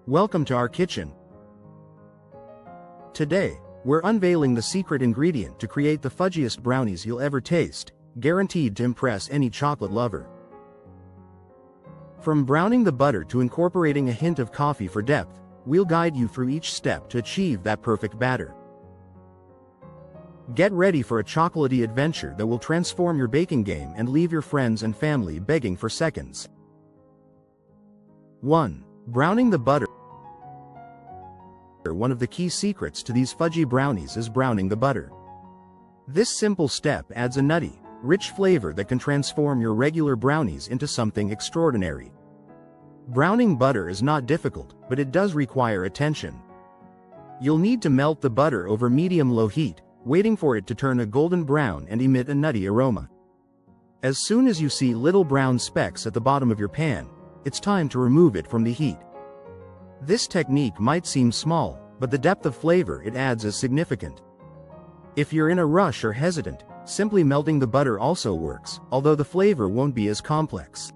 Welcome to our kitchen. Today, we're unveiling the secret ingredient to create the fudgiest brownies you'll ever taste, guaranteed to impress any chocolate lover. From browning the butter to incorporating a hint of coffee for depth, we'll guide you through each step to achieve that perfect batter. Get ready for a chocolatey adventure that will transform your baking game and leave your friends and family begging for seconds. 1. Browning the butter. One of the key secrets to these fudgy brownies is browning the butter. This simple step adds a nutty, rich flavor that can transform your regular brownies into something extraordinary. Browning butter is not difficult, but it does require attention. You'll need to melt the butter over medium-low heat, waiting for it to turn a golden brown and emit a nutty aroma. As soon as you see little brown specks at the bottom of your pan, it's time to remove it from the heat. This technique might seem small, but the depth of flavor it adds is significant. If you're in a rush or hesitant, simply melting the butter also works, although the flavor won't be as complex.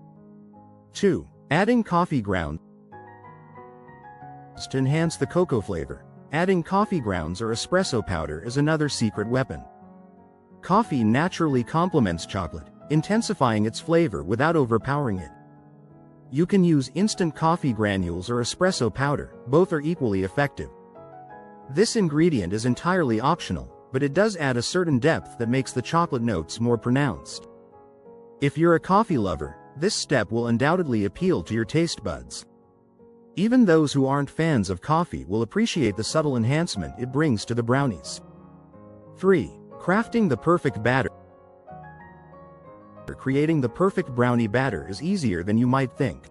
2. Adding coffee grounds. To enhance the cocoa flavor, adding coffee grounds or espresso powder is another secret weapon. Coffee naturally complements chocolate, intensifying its flavor without overpowering it. You can use instant coffee granules or espresso powder, both are equally effective. This ingredient is entirely optional, but it does add a certain depth that makes the chocolate notes more pronounced. If you're a coffee lover, this step will undoubtedly appeal to your taste buds. Even those who aren't fans of coffee will appreciate the subtle enhancement it brings to the brownies. 3. Crafting the perfect batter. Creating the perfect brownie batter is easier than you might think.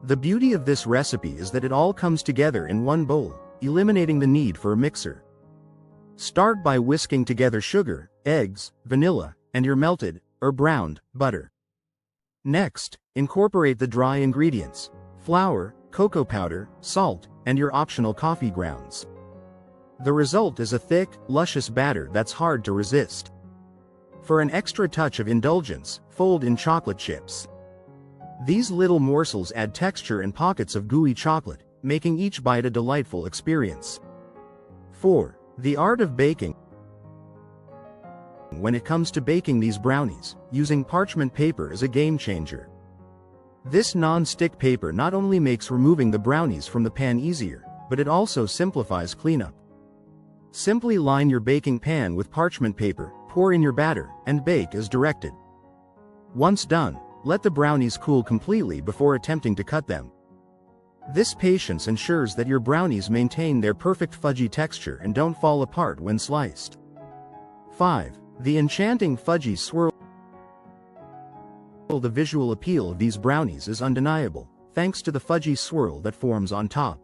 The beauty of this recipe is that it all comes together in one bowl, eliminating the need for a mixer. Start by whisking together sugar, eggs, vanilla, and your melted, or browned, butter. Next, incorporate the dry ingredients: flour, cocoa powder, salt, and your optional coffee grounds. The result is a thick, luscious batter that's hard to resist. For an extra touch of indulgence, fold in chocolate chips. These little morsels add texture and pockets of gooey chocolate, making each bite a delightful experience. 4. The art of baking. When it comes to baking these brownies, using parchment paper is a game changer. This non-stick paper not only makes removing the brownies from the pan easier, but it also simplifies cleanup. Simply line your baking pan with parchment paper, pour in your batter, and bake as directed. Once done, let the brownies cool completely before attempting to cut them. This patience ensures that your brownies maintain their perfect fudgy texture and don't fall apart when sliced. 5. The enchanting fudgy swirl. The visual appeal of these brownies is undeniable, thanks to the fudgy swirl that forms on top.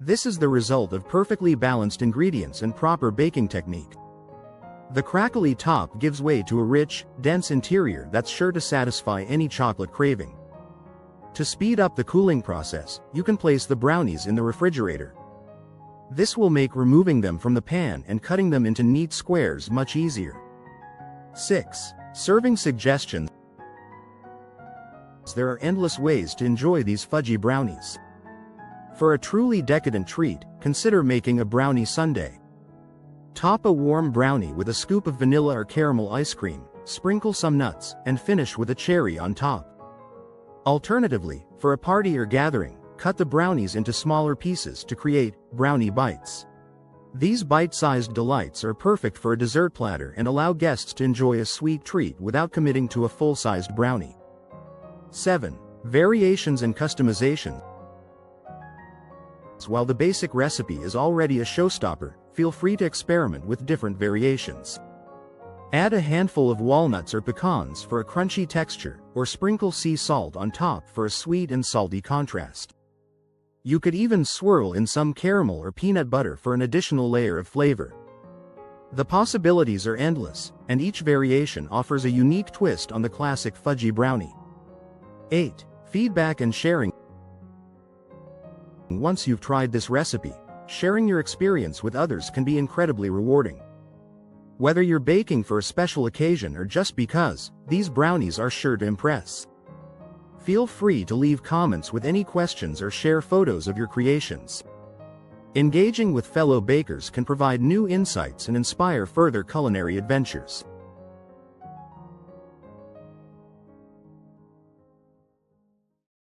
This is the result of perfectly balanced ingredients and proper baking technique. The crackly top gives way to a rich, dense interior that's sure to satisfy any chocolate craving. To speed up the cooling process, you can place the brownies in the refrigerator. This will make removing them from the pan and cutting them into neat squares much easier. 6. Serving suggestions. There are endless ways to enjoy these fudgy brownies. For a truly decadent treat, consider making a brownie sundae. Top a warm brownie with a scoop of vanilla or caramel ice cream, sprinkle some nuts, and finish with a cherry on top. Alternatively, for a party or gathering, cut the brownies into smaller pieces to create brownie bites. These bite-sized delights are perfect for a dessert platter and allow guests to enjoy a sweet treat without committing to a full-sized brownie. 7. Variations and customization. While the basic recipe is already a showstopper, feel free to experiment with different variations. Add a handful of walnuts or pecans for a crunchy texture, or sprinkle sea salt on top for a sweet and salty contrast. You could even swirl in some caramel or peanut butter for an additional layer of flavor. The possibilities are endless, and each variation offers a unique twist on the classic fudgy brownie. 8. Feedback and sharing. Once you've tried this recipe, sharing your experience with others can be incredibly rewarding. Whether you're baking for a special occasion or just because, these brownies are sure to impress. Feel free to leave comments with any questions or share photos of your creations. Engaging with fellow bakers can provide new insights and inspire further culinary adventures.